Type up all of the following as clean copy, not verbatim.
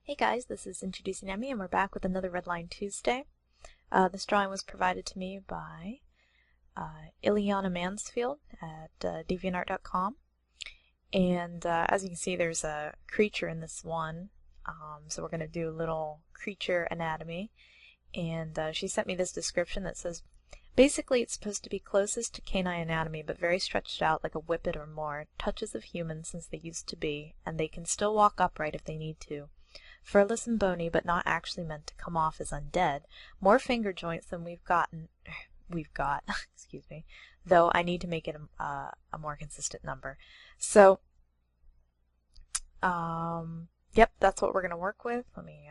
Hey guys, this is Introducing Emmy, and we're back with another Redline Tuesday. This drawing was provided to me by Ileana Mansfield at deviantart.com. And as you can see, there's a creature in this one, so we're going to do a little creature anatomy. And she sent me this description that says, basically it's supposed to be closest to canine anatomy, but very stretched out like a whippet or more, touches of human since they used to be, and they can still walk upright if they need to. Furless and bony, but not actually meant to come off as undead. More finger joints than we've got, excuse me, though I need to make it a more consistent number. So, yep, that's what we're going to work with. Let me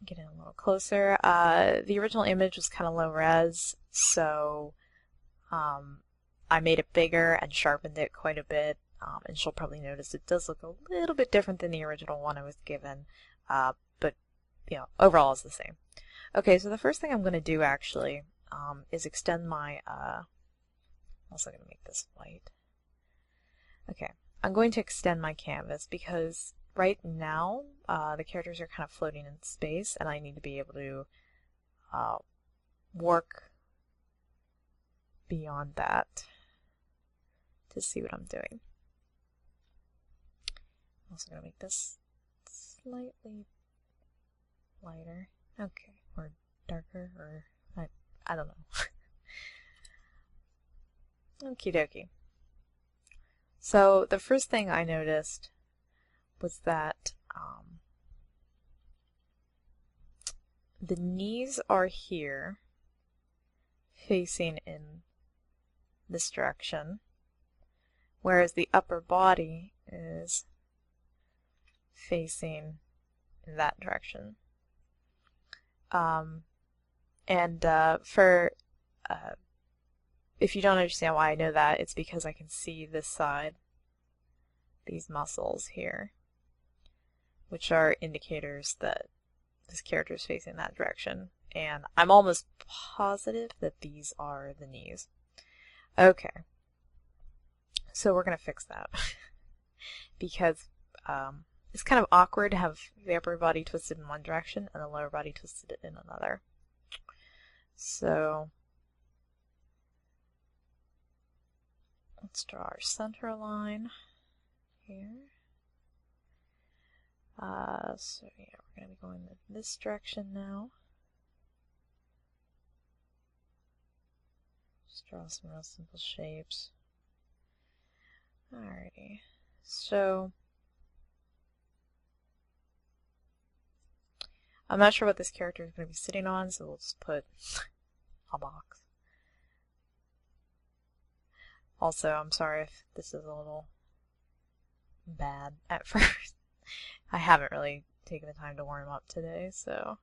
get in a little closer. The original image was kind of low res, so I made it bigger and sharpened it quite a bit. And she'll probably notice it does look a little bit different than the original one I was given, but you know, overall it's the same. Okay, so the first thing I'm going to do actually is extend my, I'm also going to make this white. Okay, I'm going to extend my canvas because right now the characters are kind of floating in space, and I need to be able to work beyond that to see what I'm doing. I'm also going to make this slightly lighter. Okay, or darker, or I don't know. Okie dokie. So the first thing I noticed was that the knees are here, facing in this direction, whereas the upper body is facing in that direction. If you don't understand why I know that, it's because I can see this side, these muscles here, which are indicators that this character is facing that direction. And I'm almost positive that these are the knees. Okay. So we're going to fix that. Because it's kind of awkward to have the upper body twisted in one direction and the lower body twisted in another. So let's draw our center line here. So yeah, we're going to be going in this direction now. Just draw some real simple shapes. Alrighty, so I'm not sure what this character is going to be sitting on, so we'll just put a box. Also, I'm sorry if this is a little bad at first. I haven't really taken the time to warm up today, so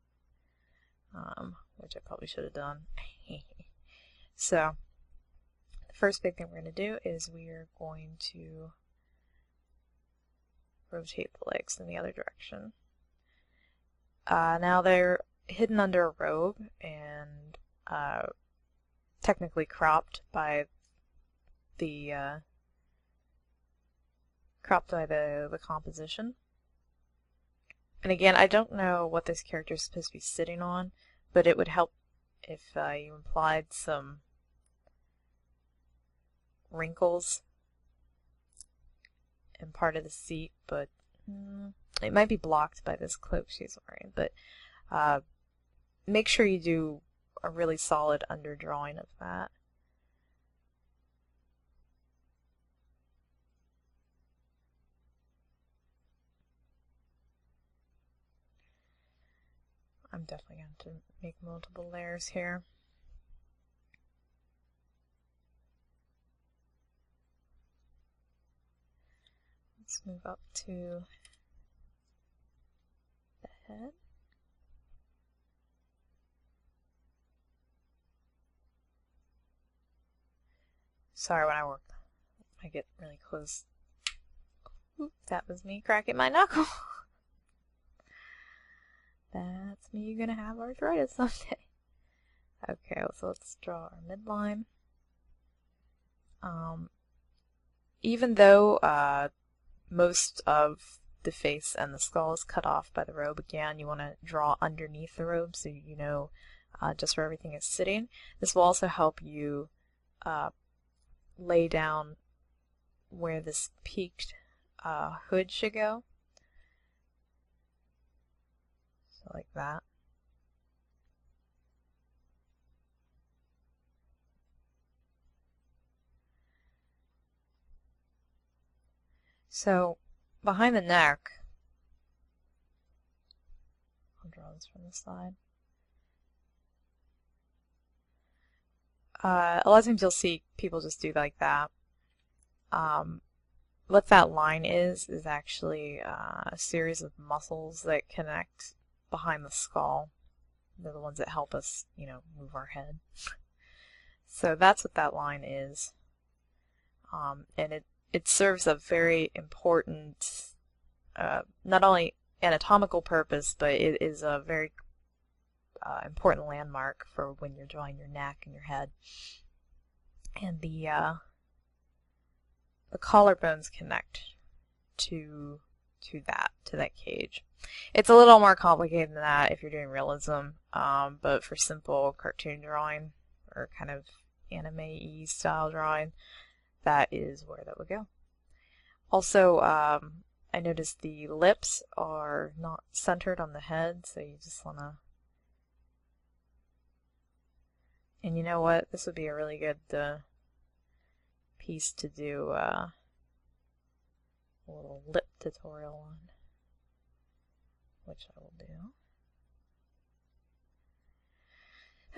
which I probably should have done. So the first big thing we're going to do is we are going to rotate the legs in the other direction. Now they're hidden under a robe and technically cropped by the composition. And again, I don't know what this character is supposed to be sitting on, but it would help if you implied some wrinkles in part of the seat, but it might be blocked by this cloak she's wearing. But make sure you do a really solid underdrawing of that. I'm definitely going to make multiple layers here. Let's move up to the head. Sorry, when I work, I get really close. Oop, that was me cracking my knuckle. That's me gonna have arthritis someday. Okay, so let's draw our midline. Even though most of the face and the skull is cut off by the robe. Again, you want to draw underneath the robe so you know just where everything is sitting. This will also help you lay down where this peaked hood should go. So like that. So behind the neck, I'll draw this from the side. A lot of times you'll see people just do like that. What that line is actually a series of muscles that connect behind the skull. They're the ones that help us, move our head. So that's what that line is. And it serves a very important, not only anatomical purpose, but it is a very important landmark for when you're drawing your neck and your head. And the collarbones connect to that cage. It's a little more complicated than that if you're doing realism, but for simple cartoon drawing or kind of anime-y style drawing, that is where that would go. Also, I noticed the lips are not centered on the head, so you just want to... And you know what? This would be a really good piece to do a little lip tutorial on, which I will do.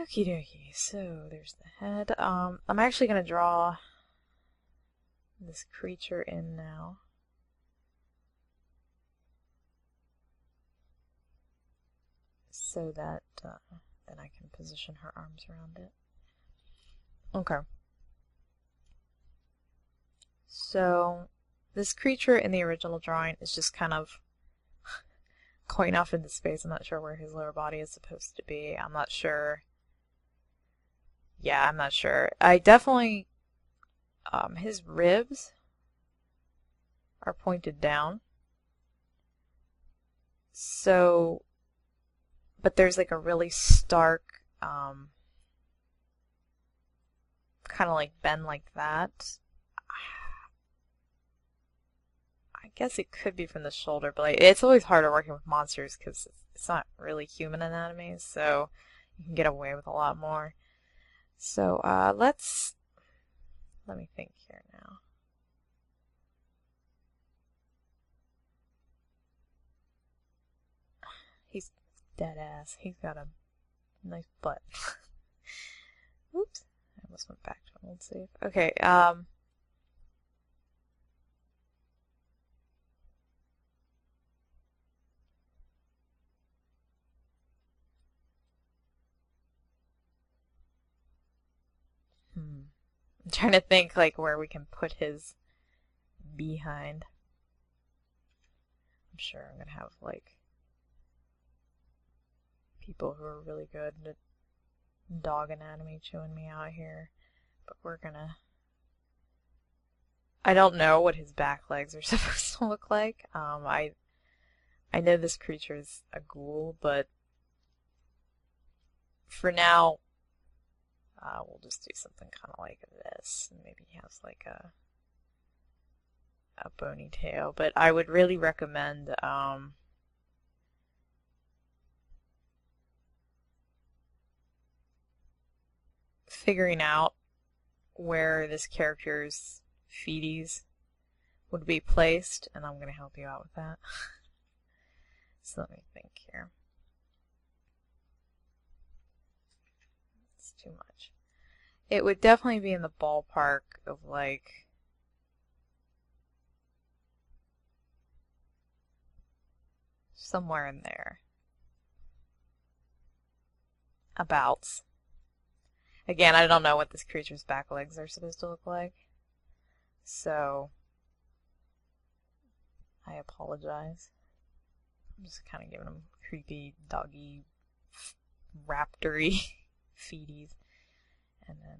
Okie dokie, so there's the head. I'm actually going to draw this creature in now. So that then I can position her arms around it. Okay. So this creature in the original drawing is just kind of going off into space. I'm not sure where his lower body is supposed to be. I'm not sure. Yeah, I'm not sure. I definitely... his ribs are pointed down. So... But there's like a really stark, kind of like bend like that. I guess it could be from the shoulder, but it's always harder working with monsters because it's not really human anatomy, so you can get away with a lot more. So let me think here now. He's dead ass. He's got a nice butt. Oops. I almost went back to an old save. Okay, I'm trying to think like where we can put his behind. I'm sure I'm gonna have like people who are really good at dog anatomy chewing me out here, but we're gonna... I don't know what his back legs are supposed to look like. I know this creature is a ghoul, but for now, we'll just do something kind of like this. And maybe he has like a bony tail, but I would really recommend figuring out where this character's feeties would be placed, and I'm going to help you out with that. So let me think here. It's too much. It would definitely be in the ballpark of like somewhere in there. Abouts. Again, I don't know what this creature's back legs are supposed to look like, so I apologize. I'm just kind of giving him creepy, doggy, raptor-y feeties. And then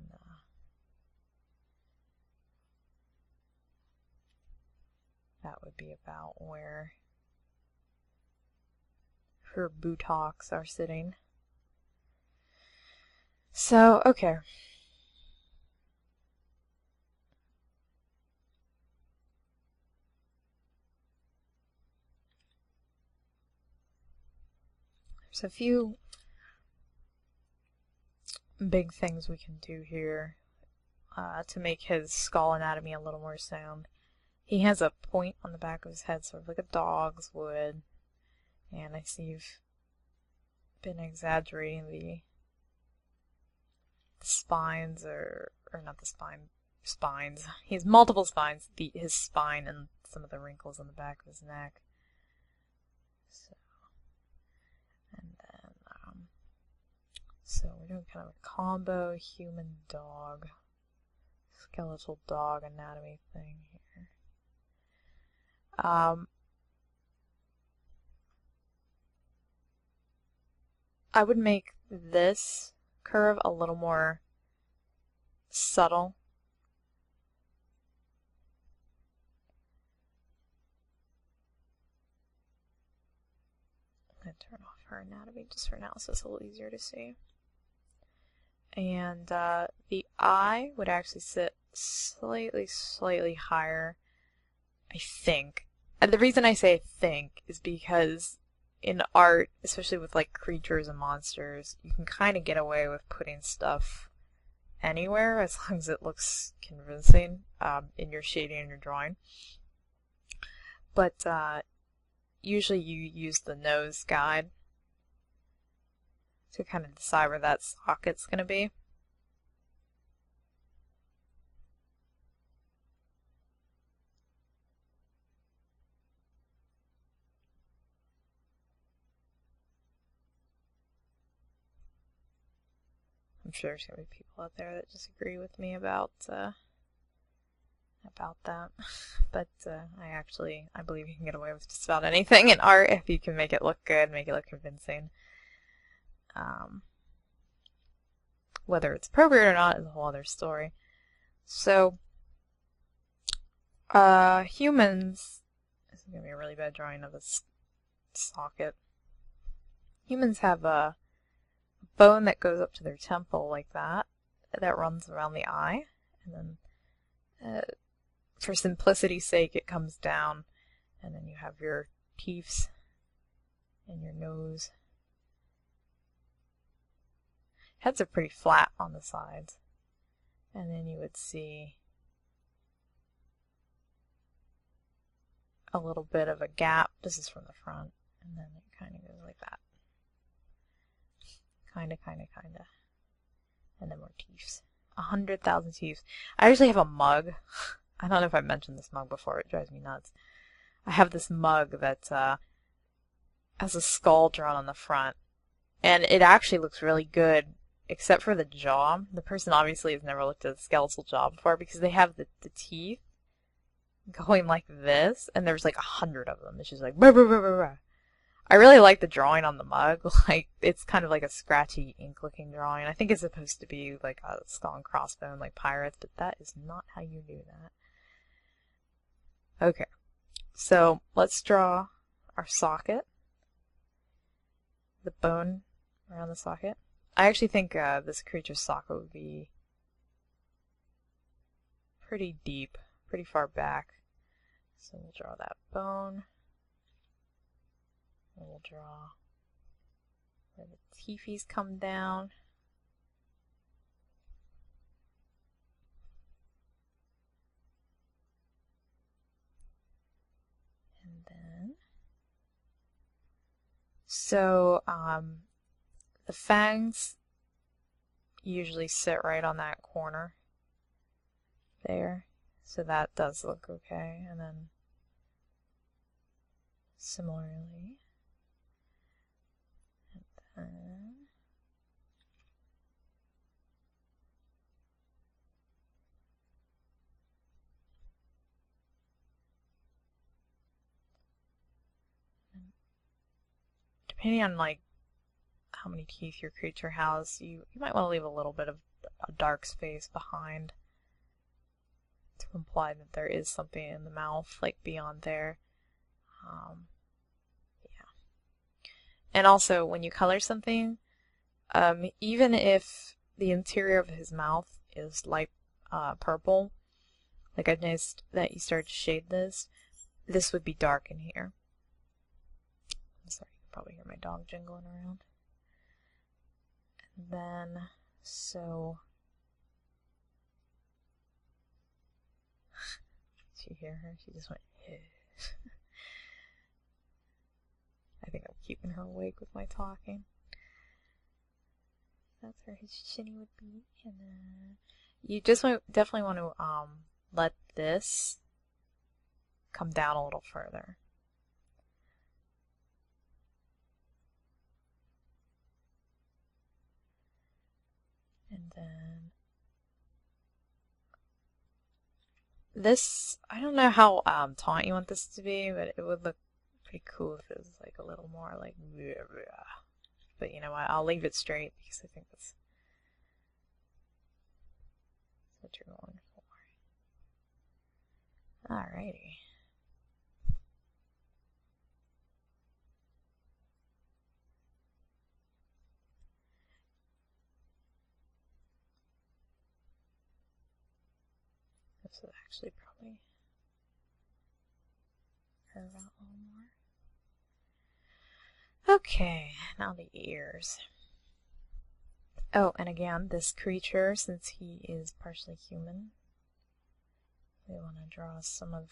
that would be about where her buttocks are sitting. So, okay. There's a few big things we can do here to make his skull anatomy a little more sound. He has a point on the back of his head, sort of like a dog's would, and I see you've been exaggerating the spines, or not the spines. He has multiple spines, his spine and some of the wrinkles on the back of his neck. So, and then, so we're doing kind of a combo human-dog, skeletal dog anatomy thing here. I would make this curve a little more subtle. I'm going to turn off her anatomy just for now so it's a little easier to see. And the eye would actually sit slightly higher, I think. And the reason I say think is because in art, especially with like creatures and monsters, you can kind of get away with putting stuff anywhere as long as it looks convincing in your shading and your drawing. But usually you use the nose guide to kind of decide where that socket's going to be. I'm sure there's going to be people out there that disagree with me about that. But I believe you can get away with just about anything in art if you can make it look good, make it look convincing. Whether it's appropriate or not is a whole other story. So, humans, this is going to be a really bad drawing of this socket. Humans have a bone that goes up to their temple like that runs around the eye, and then for simplicity's sake it comes down, and then you have your teeth and your nose. Heads are pretty flat on the sides, and then you would see a little bit of a gap. This is from the front, and then it kind of goes like that. Kinda. And then more teeth. 100,000 teeth. I actually have a mug. I don't know if I mentioned this mug before. It drives me nuts. I have this mug that has a skull drawn on the front. And it actually looks really good, except for the jaw. The person obviously has never looked at a skeletal jaw before because they have the teeth going like this, and there's like 100 of them. It's just like, bah, bah, bah, bah, bah. I really like the drawing on the mug. Like, it's kind of like a scratchy ink-looking drawing. I think it's supposed to be like a skull and crossbone, like pirates, but that is not how you do that. Okay, so let's draw our socket, the bone around the socket. I actually think this creature's socket would be pretty deep, pretty far back. So we'll draw that bone. We'll draw where the teethies come down. And then, so the fangs usually sit right on that corner there. So that does look okay. And then similarly, depending on like how many teeth your creature has, you might want to leave a little bit of a dark space behind to imply that there is something in the mouth, like beyond there. Yeah. And also, when you color something, even if the interior of his mouth is light purple, like I've noticed that you start to shade this would be dark in here. I'm sorry, you can probably hear my dog jingling around. And then, so... Did you hear her? She just went, I think I'm keeping her awake with my talking. That's where his shinny would be. And then you just definitely want to let this come down a little further. And then this, I don't know how taunt you want this to be, but it would look pretty cool if it was like a little more like, but you know what, I'll leave it straight because I think that's what you're going for. Alrighty. This would actually probably curve out a little more. Okay, now the ears. Oh, and again, this creature, since he is partially human, we want to draw some of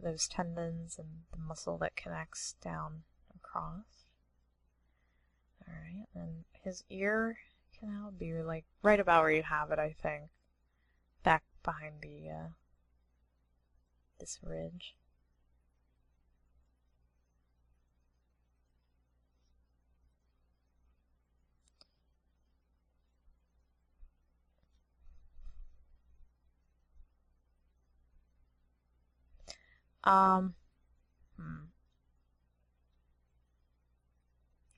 those tendons and the muscle that connects down across. Alright, and his ear canal would be like right about where you have it, I think. Back behind the this ridge.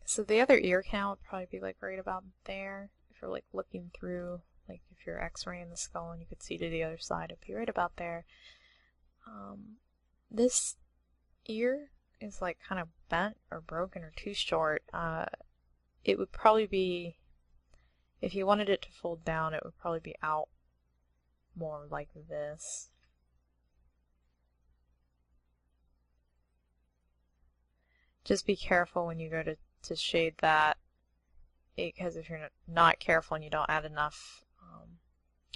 So the other ear canal would probably be like right about there. If you're like looking through, like if you're x-raying the skull and you could see to the other side, it'd be right about there. This ear is like kind of bent or broken or too short. It would probably be, if you wanted it to fold down, it would probably be out more like this. Just be careful when you go to shade that, because if you're not careful and you don't add enough,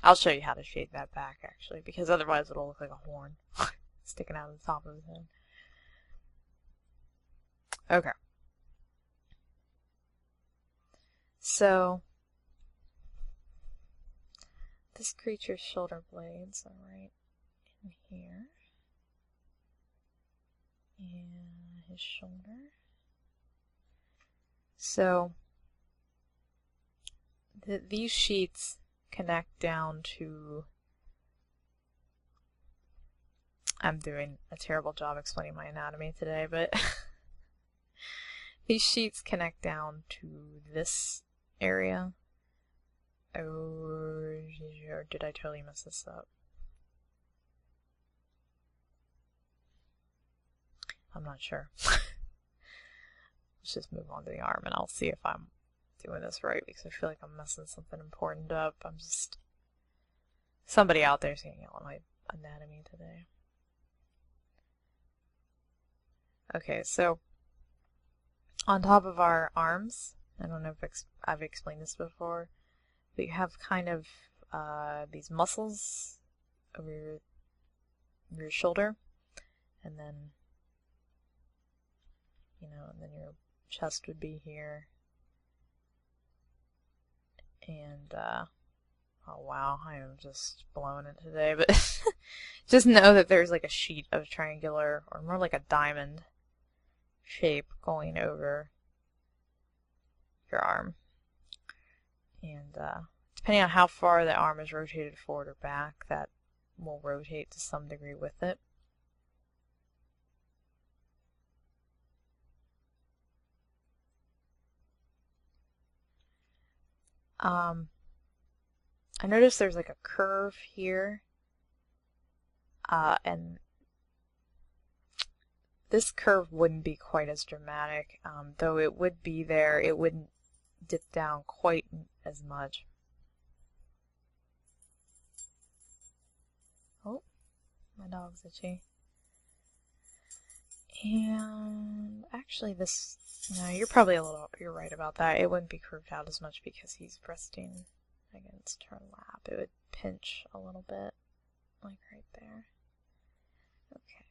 I'll show you how to shade that back actually, because otherwise it'll look like a horn sticking out of the top of his head. Okay. So, this creature's shoulder blades are right in here. And his shoulder. So, these sheets connect down to... I'm doing a terrible job explaining my anatomy today, but these sheets connect down to this area. Or did I totally mess this up? I'm not sure. Let's just move on to the arm and I'll see if I'm doing this right, because I feel like I'm messing something important up. I'm just... Somebody out there is going to yell at my anatomy today. Okay, so on top of our arms, I don't know if I've explained this before, but you have kind of these muscles over your shoulder, and then, you know, and then your chest would be here, and oh wow, I am just blowing it today, but just know that there's like a sheet of triangular, or more like a diamond shape going over your arm, and depending on how far the arm is rotated forward or back, that will rotate to some degree with it. I noticed there's like a curve here, and this curve wouldn't be quite as dramatic, though it would be there. It wouldn't dip down quite as much. Oh, my dog's itchy. And actually this, no, you're probably you're right about that. It wouldn't be curved out as much because he's resting against her lap. It would pinch a little bit, like right there. Okay.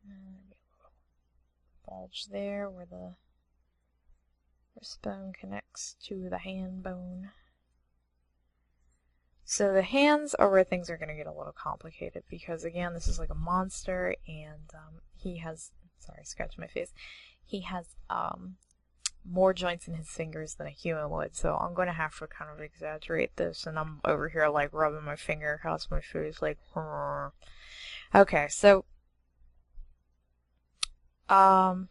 And there'd be a little bulge there where the wrist bone connects to the hand bone. So the hands are where things are going to get a little complicated because, again, this is like a monster, and he has, sorry, scratch my face, he has more joints in his fingers than a human would, so I'm going to have to kind of exaggerate this, and I'm over here like rubbing my finger across my face like, Rrr. Okay, so let's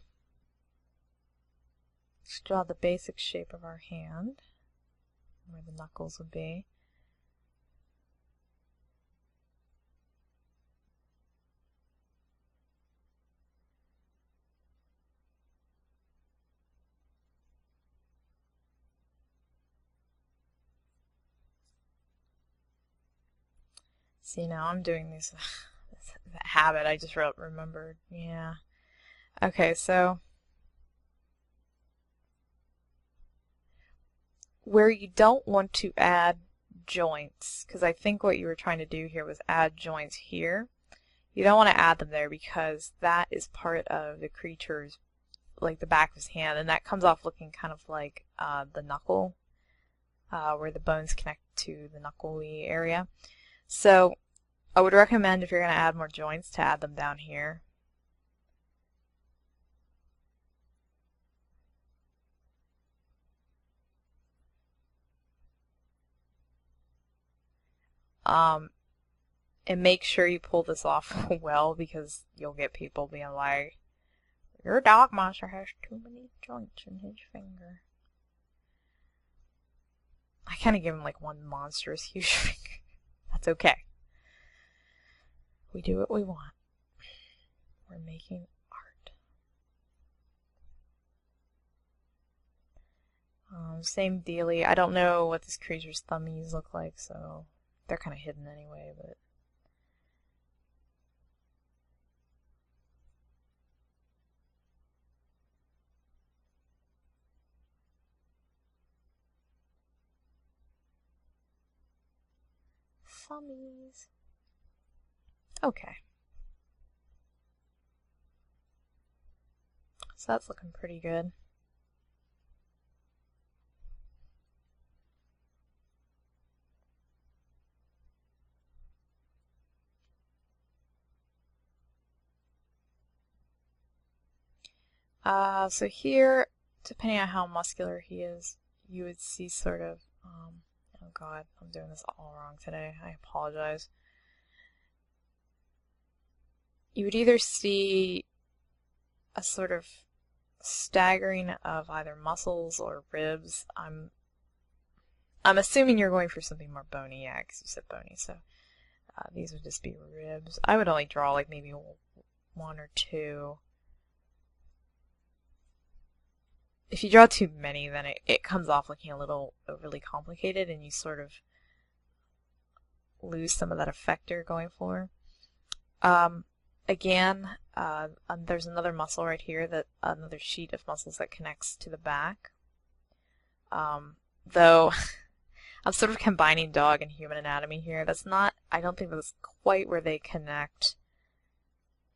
draw the basic shape of our hand, where the knuckles would be. See, now I'm doing these, that habit I just remembered, yeah. Okay, so where you don't want to add joints, because I think what you were trying to do here was add joints here. You don't want to add them there because that is part of the creature's, like the back of his hand, and that comes off looking kind of like the knuckle, where the bones connect to the knuckly area. So I would recommend, if you're going to add more joints, to add them down here. And make sure you pull this off well, because you'll get people being like, your dog monster has too many joints in his finger. I kind of give him like one monstrous huge finger. That's okay. We do what we want. We're making art. Same dealie. I don't know what this creature's thummies look like, so they're kind of hidden anyway, but thummies. Okay. So that's looking pretty good. So here, depending on how muscular he is, you would see sort of, oh god, I'm doing this all wrong today. I apologize. You would either see a sort of staggering of either muscles or ribs. I'm assuming you're going for something more bony, yeah, because you said bony, so these would just be ribs. I would only draw like maybe one or two. If you draw too many, then it comes off looking a little overly complicated, and you sort of lose some of that effect you're going for. Again, there's another muscle right here, another sheet of muscles that connects to the back. Though I'm sort of combining dog and human anatomy here. I don't think that's quite where they connect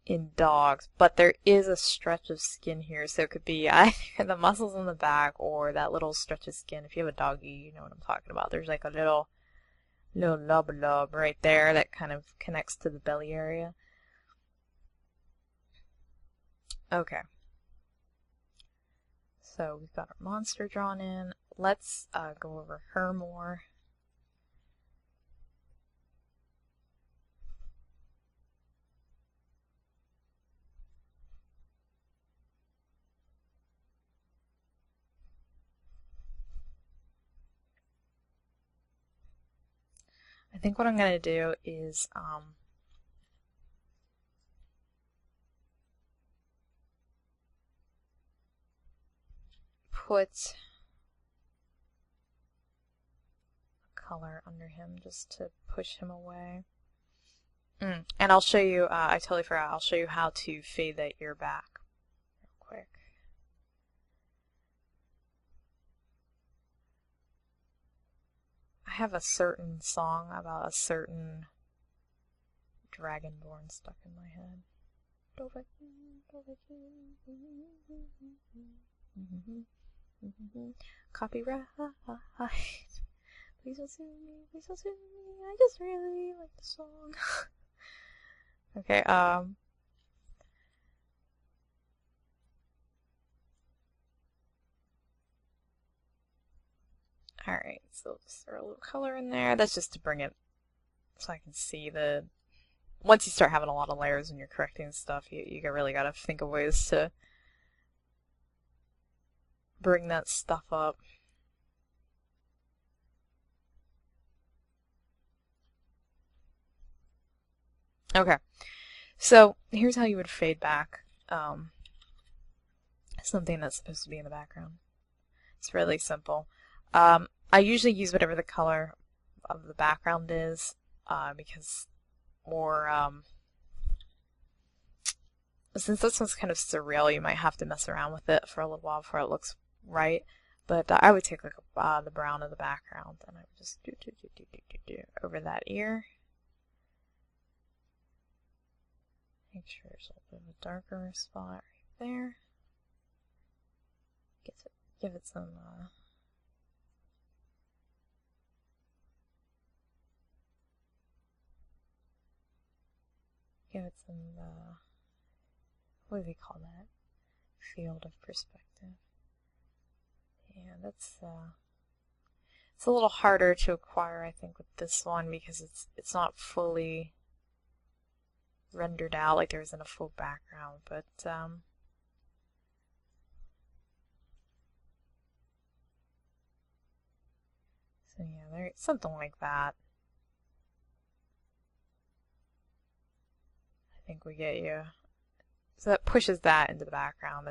in dogs, but there is a stretch of skin here, so it could be either the muscles in the back or that little stretch of skin. If you have a doggy, you know what I'm talking about. There's like a little lub right there that kind of connects to the belly area. Okay. So we've got our monster drawn in. Let's go over her more. I think what I'm going to do is put a color under him just to push him away. And I'll show you, I totally forgot, I'll show you how to fade that ear back real quick. I have a certain song about a certain dragonborn stuck in my head. Copyright. Please don't sue me. Please don't sue me. I just really like the song. Okay. Alright, so just throw a little color in there. That's just to bring it so I can see the... Once you start having a lot of layers and you're correcting stuff, you really gotta think of ways to bring that stuff up. Okay, so here's how you would fade back something that's supposed to be in the background. It's really simple. I usually use whatever the color of the background is because since this one's kind of surreal, you might have to mess around with it for a little while before it looks right. But I would take like the brown of the background and I would just do over that ear. Make sure there's a little bit of a darker spot right there. Give it some what do they call that? Field of perspective. Yeah, that's it's a little harder to acquire, I think, with this one because it's not fully rendered out, like there isn't a full background, but so yeah, there's something like that. I think we get you. So that pushes that into the background,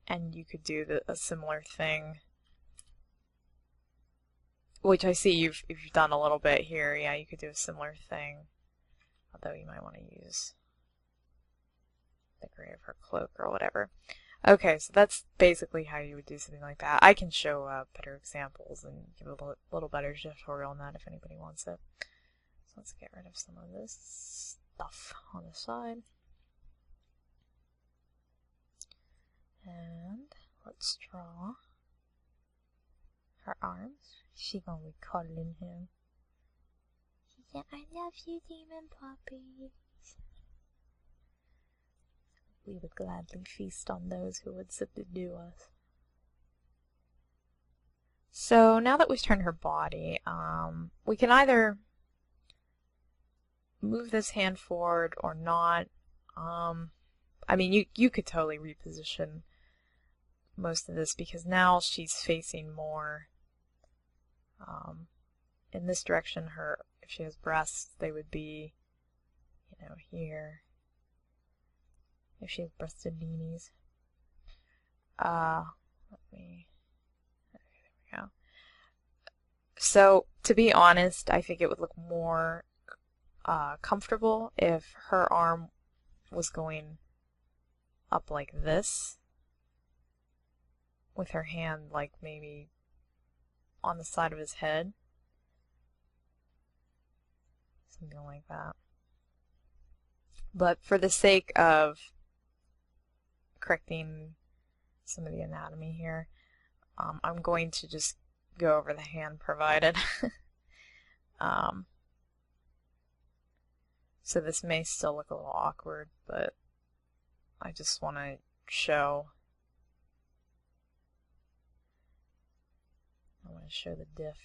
and you could do a similar thing, which I see you've done a little bit here. Yeah, you could do a similar thing, although you might want to use the gray of her cloak or whatever. Okay, so that's basically how you would do something like that. I can show better examples and give a little better tutorial on that if anybody wants it. So let's get rid of some of this stuff on the side. And let's draw her arms. She gonna be cuddling him. Yeah, I love you, demon puppies. We would gladly feast on those who would subdue us. So now that we've turned her body, we can either move this hand forward or not. I mean, you could totally reposition most of this because now she's facing more in this direction. If she has breasts, they would be, here. If she has breasted knees. There we go. So, to be honest, I think it would look more comfortable if her arm was going up like this, with her hand like maybe on the side of his head. Something like that. But for the sake of correcting some of the anatomy here, I'm going to just go over the hand provided. So this may still look a little awkward, but I just want to show the diff.